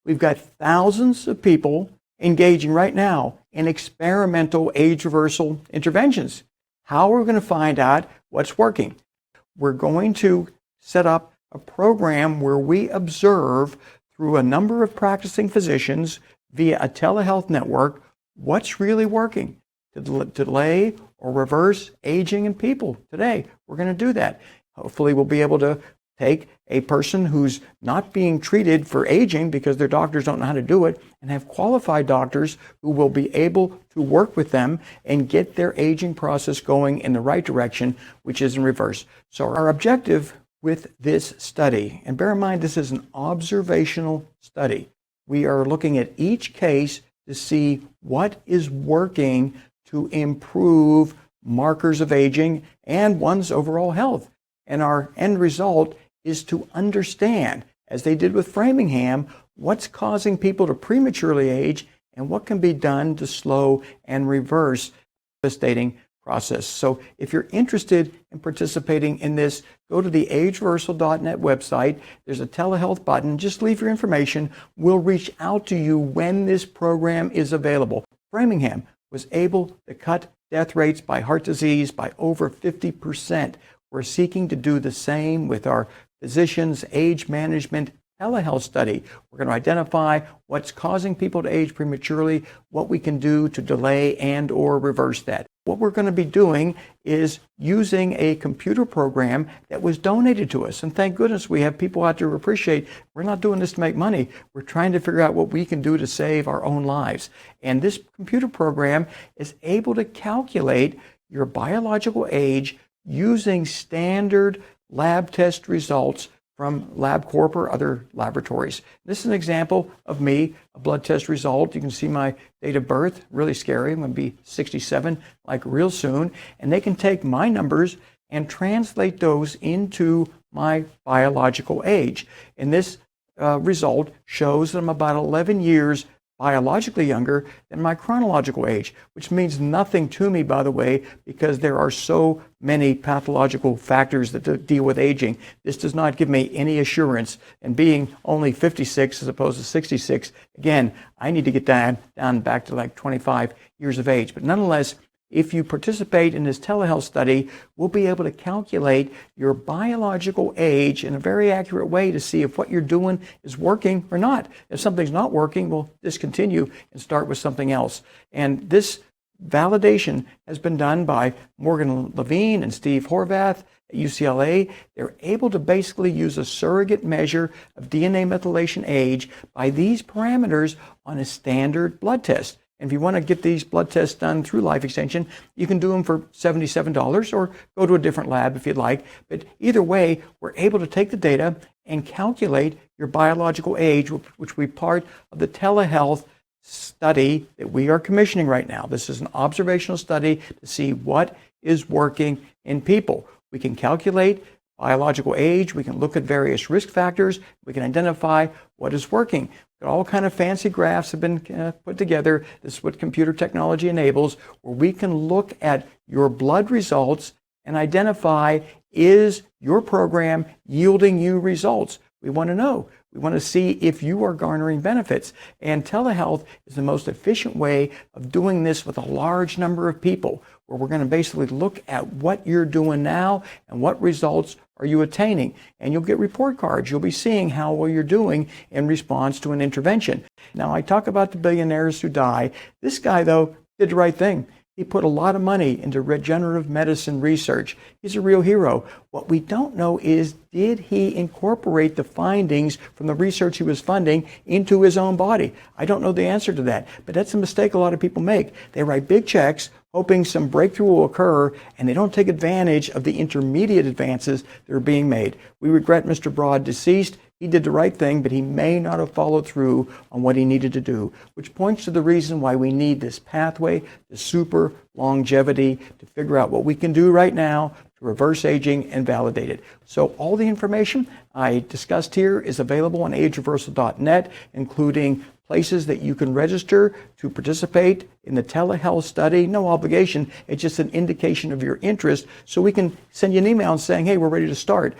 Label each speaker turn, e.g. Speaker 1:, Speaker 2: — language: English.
Speaker 1: We've got thousands of people engaging right now in experimental age reversal interventions. How are we going to find out what's working? We're going to set up a program where we observe through a number of practicing physicians via a telehealth network what's really working to delay or reverse aging in people today. We're going to do that. Hopefully we'll be able to take a person who's not being treated for aging because their doctors don't know how to do it and have qualified doctors who will be able to work with them and get their aging process going in the right direction, which is in reverse. So our objective with this study, and bear in mind this is an observational study, we are looking at each case to see what is working to improve markers of aging and one's overall health. And our end result is to understand, as they did with Framingham, what's causing people to prematurely age and what can be done to slow and reverse the devastating process. So if you're interested in participating in this, go to the agereversal.net website. There's a telehealth button. Just leave your information. We'll reach out to you when this program is available. Framingham was able to cut death rates by heart disease by over 50%. We're seeking to do the same with our physicians' age management telehealth study. We're going to identify what's causing people to age prematurely, what we can do to delay and or reverse that. What we're going to be doing is using a computer program that was donated to us. And thank goodness we have people out there who appreciate we're not doing this to make money. We're trying to figure out what we can do to save our own lives. And this computer program is able to calculate your biological age using standard lab test results from LabCorp or other laboratories. This is an example of me, a blood test result. You can see my date of birth, really scary. I'm going to be 67 like real soon. And they can take my numbers and translate those into my biological age. And this result shows that I'm about 11 years biologically younger than my chronological age, which means nothing to me, by the way, because there are so many pathological factors that deal with aging. This does not give me any assurance. And being only 56 as opposed to 66, again, I need to get down back to like 25 years of age. But nonetheless, if you participate in this telehealth study, we'll be able to calculate your biological age in a very accurate way to see if what you're doing is working or not. If something's not working, we'll discontinue and start with something else. And this validation has been done by Morgan Levine and Steve Horvath at UCLA. They're able to basically use a surrogate measure of DNA methylation age by these parameters on a standard blood test. And if you want to get these blood tests done through Life Extension, you can do them for $77 or go to a different lab if you'd like. But either way, we're able to take the data and calculate your biological age, which will be part of the telehealth study that we are commissioning right now. This is an observational study to see what is working in people. We can calculate biological age. We can look at various risk factors. We can identify what is working. All kind of fancy graphs have been put together. This is what computer technology enables, where we can look at your blood results and identify, is your program yielding you results? We want to know. We want to see if you are garnering benefits. And telehealth is the most efficient way of doing this with a large number of people, where we're going to basically look at what you're doing now and what results are you attaining. And you'll get report cards. You'll be seeing how well you're doing in response to an intervention. Now, I talk about the billionaires who die. This guy, though, did the right thing. He put a lot of money into regenerative medicine research. He's a real hero. What we don't know is, did he incorporate the findings from the research he was funding into his own body? I don't know the answer to that, but that's a mistake a lot of people make. They write big checks hoping some breakthrough will occur, and they don't take advantage of the intermediate advances that are being made. We regret Mr. Broad deceased. He did the right thing, but he may not have followed through on what he needed to do, which points to the reason why we need this pathway to super longevity to figure out what we can do right now to reverse aging and validate it. So all the information I discussed here is available on agereversal.net, including places that you can register to participate in the telehealth study. No obligation. It's just an indication of your interest, so we can send you an email saying, hey, we're ready to start.